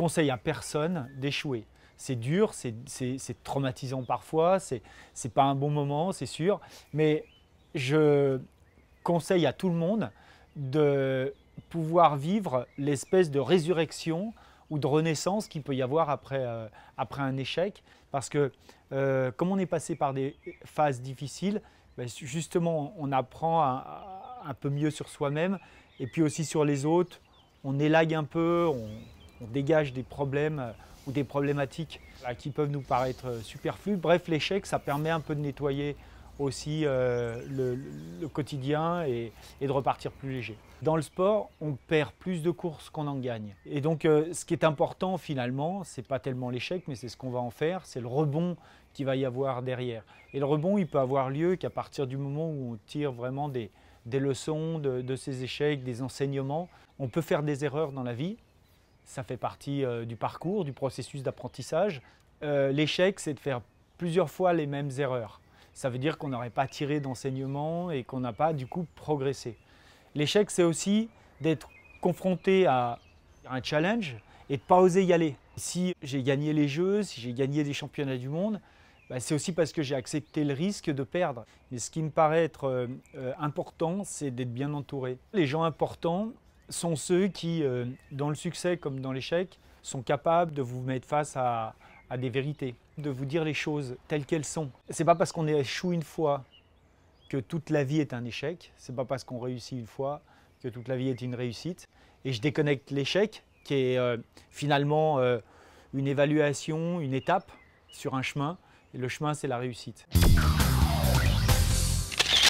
conseille à personne d'échouer. C'est dur, c'est traumatisant parfois, c'est pas un bon moment, c'est sûr, mais je conseille à tout le monde de pouvoir vivre l'espèce de résurrection ou de renaissance qu'il peut y avoir après un échec. Parce que comme on est passé par des phases difficiles, ben justement on apprend un peu mieux sur soi-même et puis aussi sur les autres. On élague un peu, on dégage des problèmes ou des problématiques qui peuvent nous paraître superflues. Bref, l'échec, ça permet un peu de nettoyer aussi le quotidien et de repartir plus léger. Dans le sport, on perd plus de courses qu'on en gagne. Et donc, ce qui est important finalement, c'est pas tellement l'échec, mais c'est ce qu'on va en faire, c'est le rebond qu'il va y avoir derrière. Et le rebond, il peut avoir lieu qu'à partir du moment où on tire vraiment des leçons de ces échecs, des enseignements. On peut faire des erreurs dans la vie, ça fait partie du parcours, du processus d'apprentissage. L'échec, c'est de faire plusieurs fois les mêmes erreurs. Ça veut dire qu'on n'aurait pas tiré d'enseignement et qu'on n'a pas du coup progressé. L'échec, c'est aussi d'être confronté à un challenge et de ne pas oser y aller. Si j'ai gagné les Jeux, si j'ai gagné des championnats du monde, c'est aussi parce que j'ai accepté le risque de perdre. Mais ce qui me paraît être important, c'est d'être bien entouré. Les gens importants sont ceux qui, dans le succès comme dans l'échec, sont capables de vous mettre face à des vérités, de vous dire les choses telles qu'elles sont. C'est pas parce qu'on échoue une fois que toute la vie est un échec, c'est pas parce qu'on réussit une fois que toute la vie est une réussite. Et je déconnecte l'échec, qui est finalement une évaluation, une étape sur un chemin, et le chemin c'est la réussite.